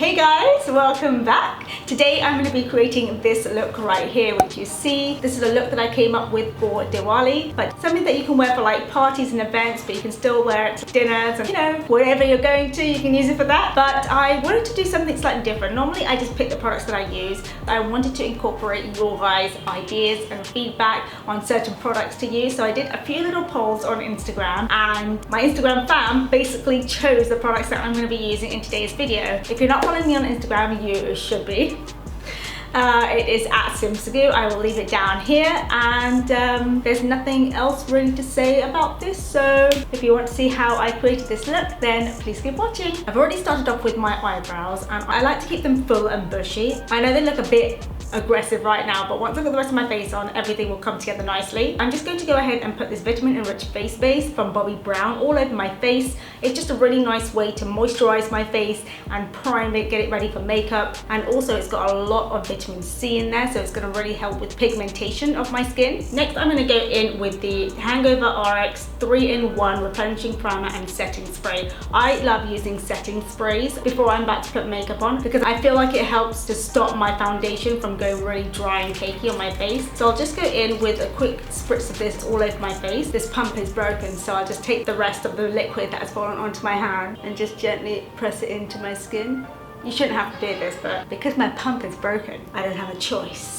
Hey guys, welcome back. Today I'm going to be creating this look right here, which you see. This is a look that I came up with for Diwali, but something that you can wear for like parties and events, but you can still wear it to dinners and, you know, wherever you're going to, you can use it for that. But I wanted to do something slightly different. Normally I just pick the products that I use. I wanted to incorporate your guys' ideas and feedback on certain products to use. So I did a few little polls on Instagram, and my Instagram fam basically chose the products that I'm going to be using in today's video. If you're not following me on Instagram, you should be. It is at Simsagoo. I will leave it down here, and there's nothing else really to say about this. So if you want to see how I created this look, then please keep watching. I've already started off with my eyebrows, and I like to keep them full and bushy. I know they look a bit aggressive right now, but once I've got the rest of my face on, everything will come together nicely. I'm just going to go ahead and put this vitamin enriched face base from Bobbi Brown all over my face. It's just a really nice way to moisturize my face and prime it, get it ready for makeup, and also it's got a lot of vitamin C in there, so it's going to really help with pigmentation of my skin. Next I'm going to go in with the Hangover RX 3-in-1 replenishing primer and setting spray. I love using setting sprays before I'm about to put makeup on because I feel like it helps to stop my foundation from going really dry and cakey on my face. So I'll just go in with a quick spritz of this all over my face. This pump is broken, so I'll just take the rest of the liquid that has fallen onto my hand and just gently press it into my skin. You shouldn't have to do this, but because my pump is broken, I don't have a choice.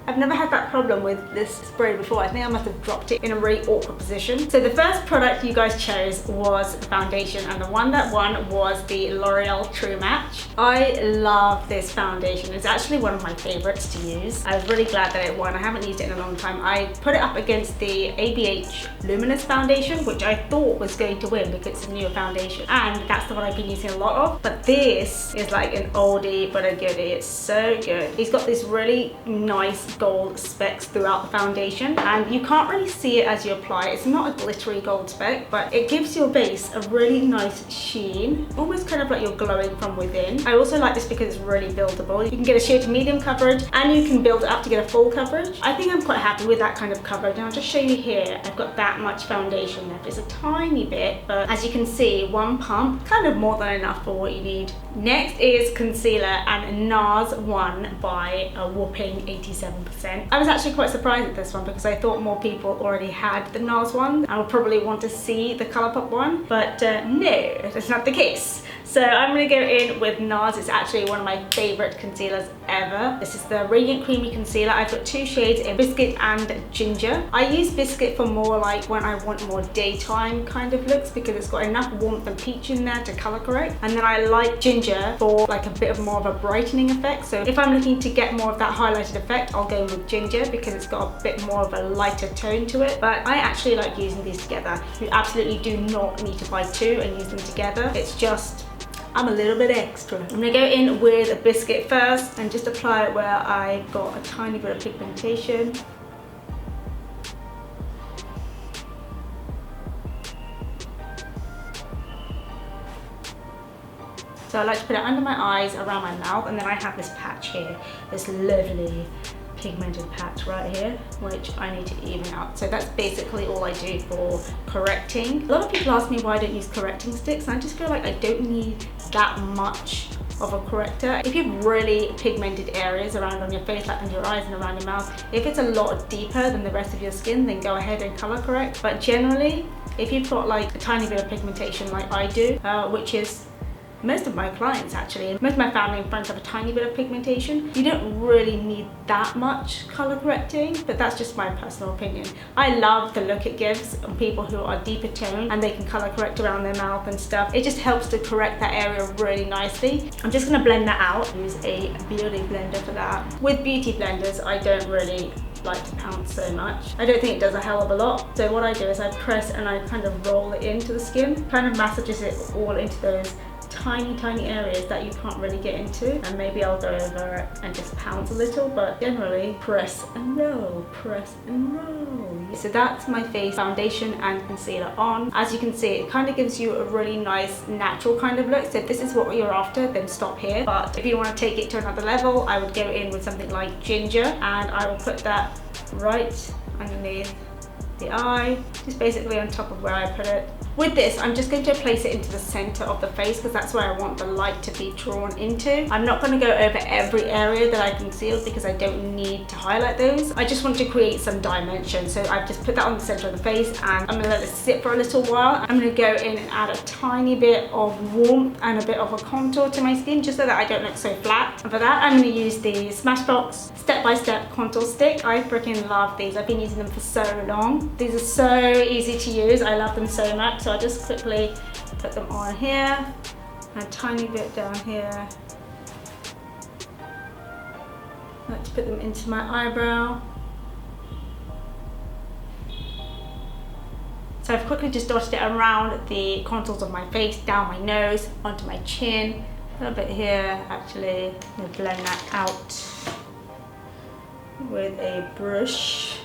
I've never had that problem with this spray before. I think I must have dropped it in a really awkward position. So the first product you guys chose was the foundation, and the one that won was the L'Oreal True Match. I love this foundation. It's actually one of my favorites to use. I was really glad that it won. I haven't used it in a long time. I put it up against the ABH Luminous foundation, which I thought was going to win because it's a newer foundation, and that's the one I've been using a lot of. But this is like an oldie but a goodie. It's so good. It's got this really nice gold specks throughout the foundation, and you can't really see it as you apply it. It's not a glittery gold speck, but it gives your base a really nice sheen, almost kind of like you're glowing from within. I also like this because it's really buildable. You can get a sheer to medium coverage, and you can build it up to get a full coverage. I think I'm quite happy with that kind of coverage, and I'll just show you here. I've got that much foundation left. It's a tiny bit, but as you can see, one pump, kind of more than enough for what you need. Next is concealer, and NARS won by a whopping 87%. I was actually quite surprised at this one because I thought more people already had the NARS one and would probably want to see the Colourpop one, but no, that's not the case. So I'm going to go in with NARS. It's actually one of my favorite concealers ever. This is the Radiant Creamy Concealer. I've got two shades in Biscuit and Ginger. I use Biscuit for more like when I want more daytime kind of looks because it's got enough warmth and peach in there to colour correct. And then I like Ginger for like a bit of more of a brightening effect. So if I'm looking to get more of that highlighted effect, I'll go with Ginger because it's got a bit more of a lighter tone to it. But I actually like using these together. You absolutely do not need to buy two and use them together. It's just, I'm a little bit extra. I'm gonna go in with a Biscuit first and just apply it where I've got a tiny bit of pigmentation. So I like to put it under my eyes, around my mouth, and then I have this patch here, this lovely pigmented patch right here, which I need to even out. So that's basically all I do for correcting. A lot of people ask me why I don't use correcting sticks, and I just feel like I don't need that much of a corrector. If you have really pigmented areas around on your face, like under your eyes and around your mouth, if it's a lot deeper than the rest of your skin, then go ahead and color correct. But generally, if you've got like a tiny bit of pigmentation like I do, which is most of my clients actually, most of my family and friends have a tiny bit of pigmentation, you don't really need that much color correcting, but that's just my personal opinion. I love the look it gives on people who are deeper toned and they can color correct around their mouth and stuff. It just helps to correct that area really nicely. I'm just gonna blend that out. Use a beauty blender for that. With beauty blenders, I don't really like to pounce so much. I don't think it does a hell of a lot. So what I do is I press and I kind of roll it into the skin, kind of massages it all into those tiny areas that you can't really get into, and maybe I'll go over it and just pounce a little, but generally press and roll, press and roll. So that's my face foundation and concealer on. As you can see, it kind of gives you a really nice natural kind of look. So if this is what you're after, then stop here. But if you want to take it to another level, I would go in with something like Ginger, and I will put that right underneath the eye, just basically on top of where I put it. With this, I'm just going to place it into the center of the face because that's where I want the light to be drawn into. I'm not going to go over every area that I concealed because I don't need to highlight those. I just want to create some dimension. So I've just put that on the center of the face and I'm going to let it sit for a little while. I'm going to go in and add a tiny bit of warmth and a bit of a contour to my skin just so that I don't look so flat. And for that, I'm going to use the Smashbox step-by-step contour stick. I freaking love these. I've been using them for so long. These are so easy to use. I love them so much. So I'll just quickly put them on here, and a tiny bit down here. I like to put them into my eyebrow. So I've quickly just dotted it around the contours of my face, down my nose, onto my chin, a little bit here actually. I'm going to blend that out with a brush.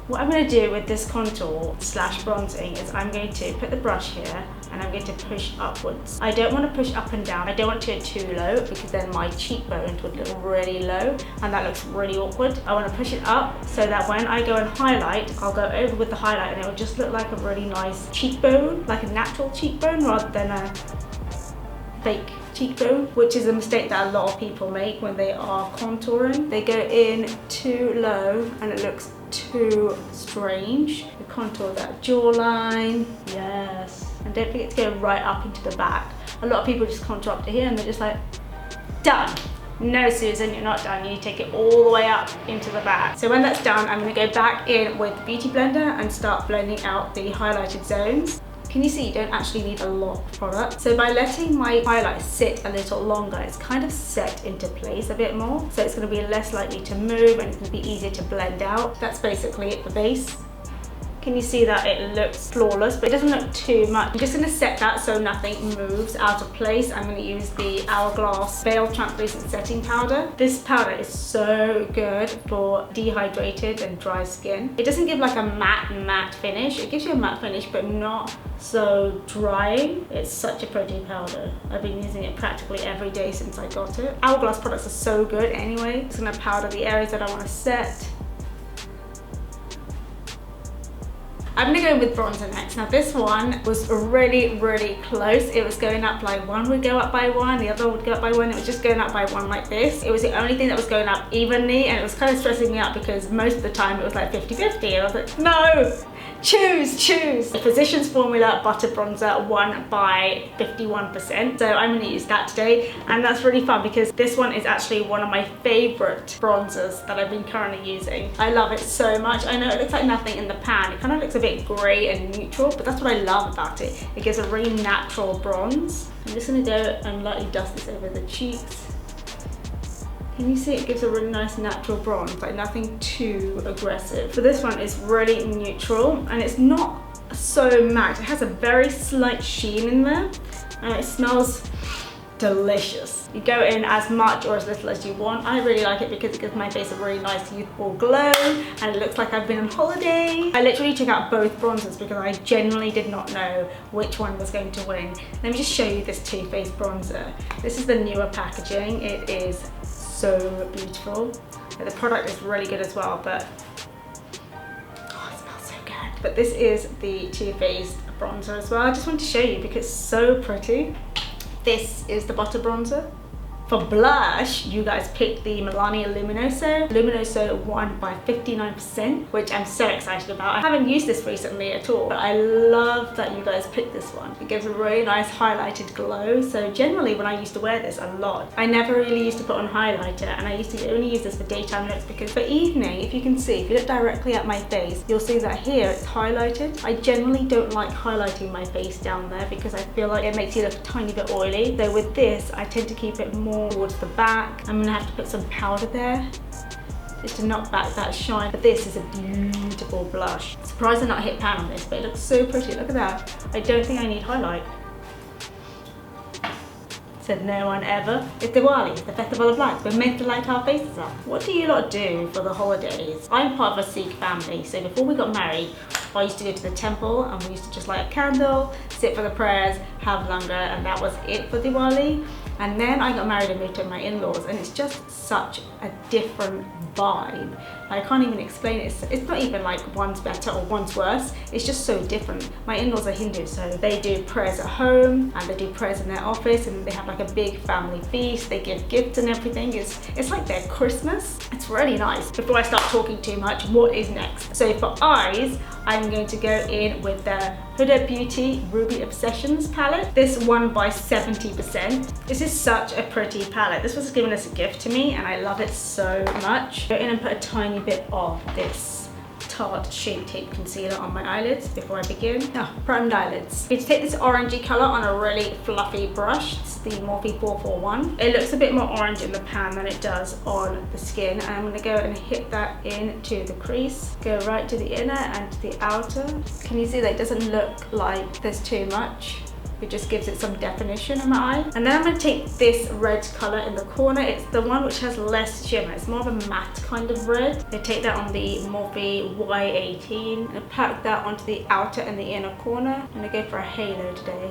What I'm going to do with this contour slash bronzing is I'm going to put the brush here and I'm going to push upwards. I don't want to push up and down. I don't want to go too low because then my cheekbones would look really low and that looks really awkward. I want to push it up so that when I go and highlight, I'll go over with the highlight and it will just look like a really nice cheekbone, like a natural cheekbone rather than a fake cheekbone, which is a mistake that a lot of people make when they are contouring. They go in too low and it looks too strange. You contour that jawline, yes, and don't forget to go right up into the back. A lot of people just contour up to here and they're just like, done. No, Susan, you're not done. You need to take it all the way up into the back. So when that's done, I'm going to go back in with the Beauty Blender and start blending out the highlighted zones. Can you see you don't actually need a lot of product? So by letting my highlight sit a little longer, it's kind of set into place a bit more. So it's going to be less likely to move and it's going to be easier to blend out. That's basically it, the base. Can you see that it looks flawless, but it doesn't look too much. I'm just going to set that so nothing moves out of place. I'm going to use the Hourglass Veil Translucent Setting Powder. This powder is so good for dehydrated and dry skin. It doesn't give like a matte finish. It gives you a matte finish, but not so drying. It's such a pretty powder. I've been using it practically every day since I got it. Hourglass products are so good anyway. It's going to powder the areas that I want to set. I'm gonna go with bronzer next. Now this one was really, really close. It was going up like one would go up by one, the other would go up by one. It was just going up by one like this. It was the only thing that was going up evenly and it was kind of stressing me out because most of the time it was like 50-50 and I was like, no! Choose. The Physicians Formula Butter Bronzer won by 51%. So I'm going to use that today. And that's really fun because this one is actually one of my favorite bronzers that I've been currently using. I love it so much. I know it looks like nothing in the pan. It kind of looks a bit gray and neutral, but that's what I love about it. It gives a really natural bronze. I'm just going to go and lightly dust this over the cheeks. Can you see it gives a really nice natural bronze, like nothing too aggressive. So this one is really neutral and it's not so matte. It has a very slight sheen in there and it smells delicious. You go in as much or as little as you want. I really like it because it gives my face a really nice youthful glow and it looks like I've been on holiday. I literally took out both bronzers because I genuinely did not know which one was going to win. Let me just show you this Too Faced bronzer. This is the newer packaging. It is so beautiful. The product is really good as well, but oh, it smells so good. But this is the Too Faced bronzer as well. I just want to show you because it's so pretty. This is the butter bronzer. For blush, you guys picked the Melania Luminoso. Luminoso won by 59%, which I'm so excited about. I haven't used this recently at all, but I love that you guys picked this one. It gives a really nice highlighted glow. So generally when I used to wear this a lot, I never really used to put on highlighter and I used to only use this for daytime looks because for evening, if you can see, if you look directly at my face, you'll see that here it's highlighted. I generally don't like highlighting my face down there because I feel like it makes you look a tiny bit oily. So with this, I tend to keep it more towards the back. I'm gonna have to put some powder there just to knock back that shine. But this is a beautiful blush. Surprised I'm not hit pan on this, but it looks so pretty. Look at that. I don't think I need highlight. Said no one ever. It's Diwali, it's the festival of lights. We're meant to light our faces up. What do you lot do for the holidays? I'm part of a Sikh family, so before we got married, I used to go to the temple and we used to just light a candle, sit for the prayers, have langar, and that was it for Diwali. And then I got married and moved to my in-laws, and it's just such a different vibe. I can't even explain it. It's not even like one's better or one's worse. It's just so different. My in-laws are Hindu, so they do prayers at home and they do prayers in their office, and they have like a big family feast. They give gifts and everything. It's like their Christmas. It's really nice. Before I start talking too much, what is next? So for eyes, I'm going to go in with the Huda Beauty Ruby Obsessions palette. This won by 70%. This is such a pretty palette. This was given as a gift to me and I love it so much. Go in and put a tiny bit of this Tarte Shape Tape Concealer on my eyelids before I begin. Primed eyelids. You take this orangey colour on a really fluffy brush. It's the Morphe 441. It looks a bit more orange in the pan than it does on the skin. And I'm going to go and hit that into the crease. Go right to the inner and to the outer. Can you see that it doesn't look like there's too much? It just gives it some definition in my eye. And then I'm going to take this red colour in the corner. It's the one which has less shimmer. It's more of a matte kind of red. I take that on the Morphe Y18 and pack that onto the outer and the inner corner. I'm going to go for a halo today.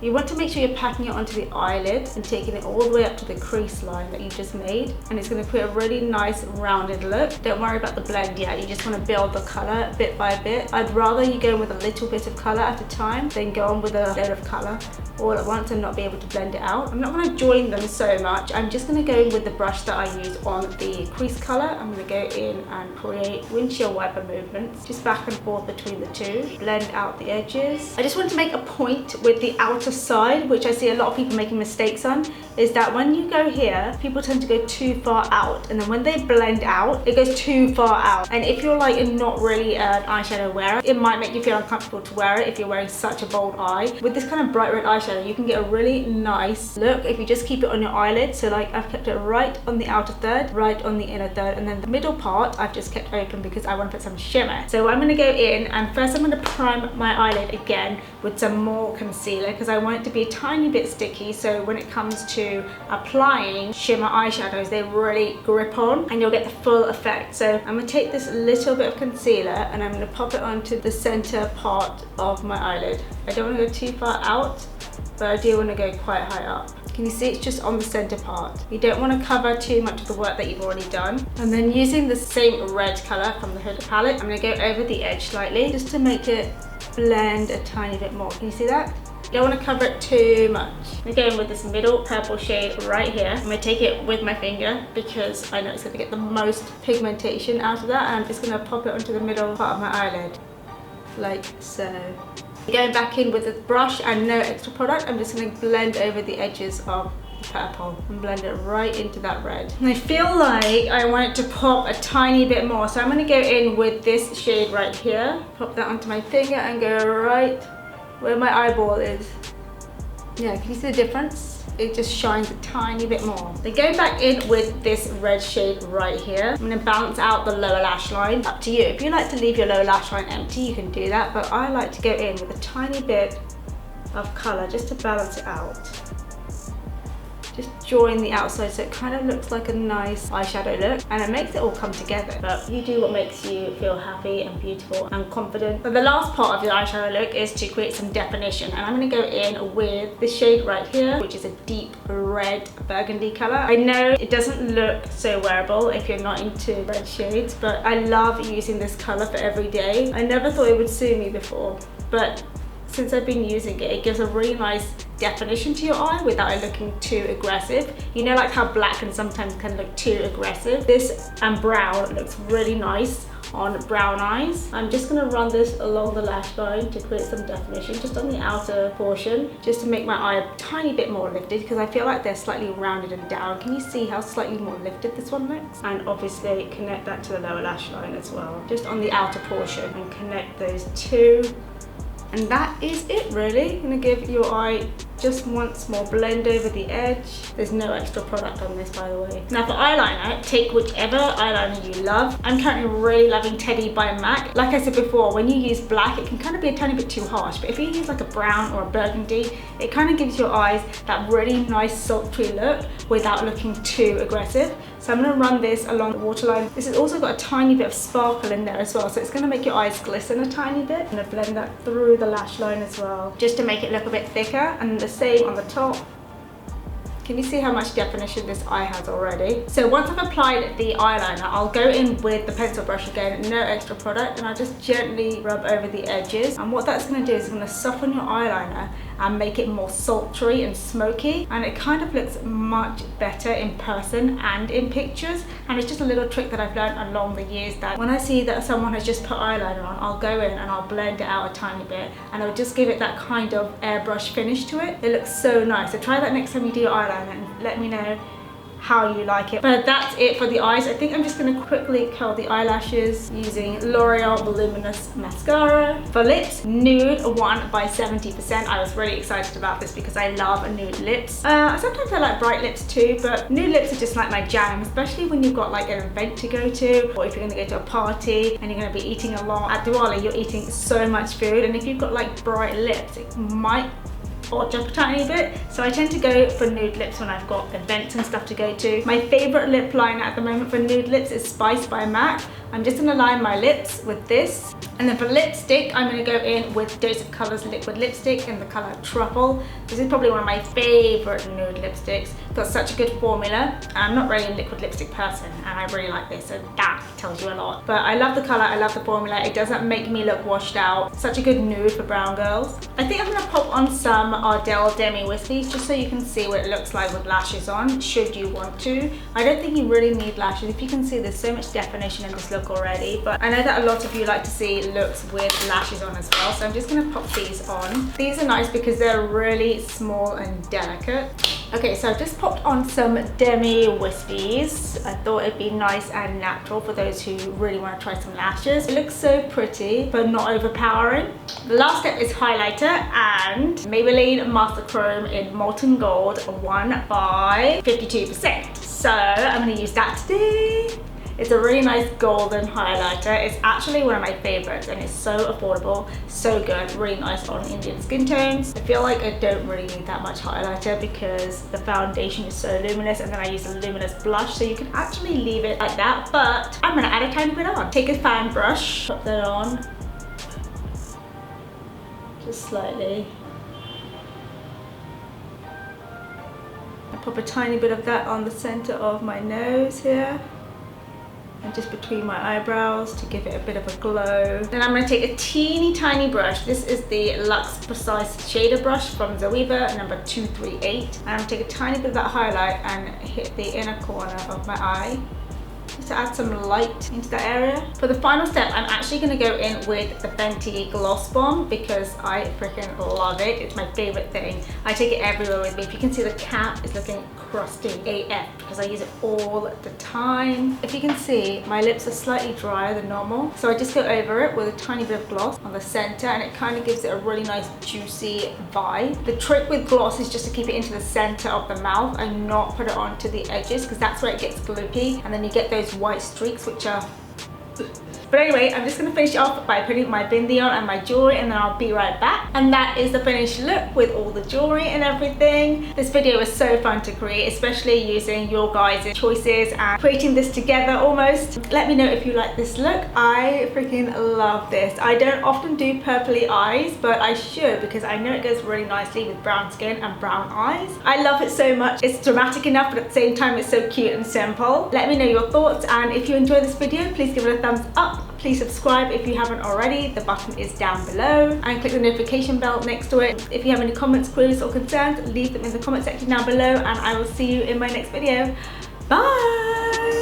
You want to make sure you're packing it onto the eyelid and taking it all the way up to the crease line that you just made, and it's going to create a really nice rounded look. Don't worry about the blend yet, you just want to build the colour bit by bit. I'd rather you go with a little bit of colour at a time than go on with a load of colour all at once and not be able to blend it out. I'm not going to join them so much. I'm just going to go in with the brush that I use on the crease colour. I'm going to go in and create windshield wiper movements just back and forth between the two. Blend out the edges. I just want to make a point with the outer side, which I see a lot of people making mistakes on, is that when you go here, people tend to go too far out, and then when they blend out, it goes too far out. And if you're like not really an eyeshadow wearer, it might make you feel uncomfortable to wear it if you're wearing such a bold eye. With this kind of bright red eyeshadow, you can get a really nice look if you just keep it on your eyelid. So like I've kept it right on the outer third, right on the inner third, and then the middle part I've just kept open because I want to put some shimmer. So I'm going to go in and first I'm going to prime my eyelid again with some more concealer because I want it to be a tiny bit sticky, so when it comes to applying shimmer eyeshadows, they really grip on and you'll get the full effect. So I'm going to take this little bit of concealer and I'm going to pop it onto the center part of my eyelid. I don't want to go too far out, but I do want to go quite high up. Can you see it's just on the center part? You don't want to cover too much of the work that you've already done. And then using the same red color from the Huda palette, I'm going to go over the edge slightly just to make it blend a tiny bit more. Can you see that? You don't want to cover it too much. I'm going to go in with this middle purple shade right here. I'm going to take it with my finger because I know it's going to get the most pigmentation out of that, and I'm just going to pop it onto the middle part of my eyelid, like so. Going back in with a brush and no extra product, I'm just going to blend over the edges of the purple and blend it right into that red. And I feel like I want it to pop a tiny bit more, so I'm going to go in with this shade right here, pop that onto my finger and go right where my eyeball is. Yeah, can you see the difference? It just shines a tiny bit more. Then go back in with this red shade right here. I'm going to balance out the lower lash line. Up to you. If you like to leave your lower lash line empty, you can do that, but I like to go in with a tiny bit of colour just to balance it out. Just join the outside so it kind of looks like a nice eyeshadow look, and it makes it all come together. But you do what makes you feel happy and beautiful and confident. But the last part of your eyeshadow look is to create some definition, and I'm going to go in with this shade right here, which is a deep red burgundy color. I know it doesn't look so wearable if you're not into red shades, but I love using this color for every day. I never thought it would suit me before, but since I've been using it, it gives a really nice definition to your eye without it looking too aggressive. You know, like how black can sometimes can look too aggressive. This and brown looks really nice on brown eyes. I'm just going to run this along the lash line to create some definition just on the outer portion, just to make my eye a tiny bit more lifted, because I feel like they're slightly rounded and down. Can you see how slightly more lifted this one looks? And obviously connect that to the lower lash line as well, just on the outer portion, and connect those two. And that is it really. I'm going to give your eye Just once more, blend over the edge. There's no extra product on this, by the way. Now for eyeliner, take whichever eyeliner you love. I'm currently really loving Teddy by MAC. Like I said before, when you use black, it can kind of be a tiny bit too harsh, but if you use like a brown or a burgundy, it kind of gives your eyes that really nice sultry look without looking too aggressive. So I'm gonna run this along the waterline. This has also got a tiny bit of sparkle in there as well, so it's gonna make your eyes glisten a tiny bit. I'm gonna blend that through the lash line as well, just to make it look a bit thicker, and the same on the top. Can you see how much definition this eye has already? So once I've applied the eyeliner, I'll go in with the pencil brush again, no extra product, and I'll just gently rub over the edges. And what that's gonna do is gonna soften your eyeliner and make it more sultry and smoky, and it kind of looks much better in person and in pictures. And it's just a little trick that I've learned along the years, that when I see that someone has just put eyeliner on, I'll go in and I'll blend it out a tiny bit, and I'll just give it that kind of airbrush finish to it. It looks so nice. So try that next time you do your eyeliner and let me know how you like it. But that's it for the eyes. I think I'm just going to quickly curl the eyelashes using L'Oreal Voluminous Mascara. For lips, nude 1 by 70%. I was really excited about this because I love nude lips. Sometimes I like bright lips too, but nude lips are just like my jam, especially when you've got like an event to go to, or if you're going to go to a party and you're going to be eating a lot. At Diwali, you're eating so much food, and if you've got like bright lips, it might jump a tiny bit. So I tend to go for nude lips when I've got events and stuff to go to. My favorite lip liner at the moment for nude lips is Spice by MAC. I'm just gonna line my lips with this. And then for lipstick, I'm gonna go in with Dose of Colors liquid lipstick in the color Truffle. This is probably one of my favorite nude lipsticks. It's got such a good formula. I'm not really a liquid lipstick person, and I really like this, so that tells you a lot. But I love the color, I love the formula. It doesn't make me look washed out. Such a good nude for brown girls. I think I'm gonna pop on some Ardell Demi Wispies just so you can see what it looks like with lashes on, should you want to. I don't think you really need lashes. If you can see, there's so much definition in this look already, but I know that a lot of you like to see looks with lashes on as well, so I'm just gonna pop these on. These are nice because they're really small and delicate. Okay, so I've just popped on some Demi Wispies. I thought it'd be nice and natural for those who really want to try some lashes. It looks so pretty, but not overpowering. The last step is highlighter, and Maybelline Master Chrome in Molten Gold 1 by 52%. So I'm gonna use that today. It's a really nice golden highlighter. It's actually one of my favorites, and it's so affordable, so good, really nice on Indian skin tones. I feel like I don't really need that much highlighter because the foundation is so luminous, and then I use a luminous blush, so you can actually leave it like that, but I'm gonna add a tiny bit on. Take a fan brush, put that on, just slightly. I pop a tiny bit of that on the center of my nose here, and just between my eyebrows to give it a bit of a glow. Then I'm gonna take a teeny tiny brush. This is the Luxe Precise Shader Brush from Zoeva, number 238. And I'm gonna take a tiny bit of that highlight and hit the inner corner of my eye, just to add some light into that area. For the final step, I'm actually gonna go in with the Fenty Gloss Bomb because I freaking love it. It's my favorite thing. I take it everywhere with me. If you can see, the cap is looking crusty AF because I use it all the time. If you can see, my lips are slightly drier than normal, so I just go over it with a tiny bit of gloss on the center, and it kind of gives it a really nice juicy vibe. The trick with gloss is just to keep it into the center of the mouth and not put it onto the edges, because that's where it gets gloopy, and then you get those white streaks, which are But anyway, I'm just going to finish off by putting my bindi on and my jewelry, and then I'll be right back. And that is the finished look with all the jewelry and everything. This video was so fun to create, especially using your guys' choices and creating this together almost. Let me know if you like this look. I freaking love this. I don't often do purpley eyes, but I should because I know it goes really nicely with brown skin and brown eyes. I love it so much. It's dramatic enough, but at the same time it's so cute and simple. Let me know your thoughts, and if you enjoyed this video, please give it a thumbs up. Please subscribe if you haven't already. The button is down below, and click the notification bell next to it. If you have any comments, queries or concerns, leave them in the comment section down below, and I will see you in my next video. Bye!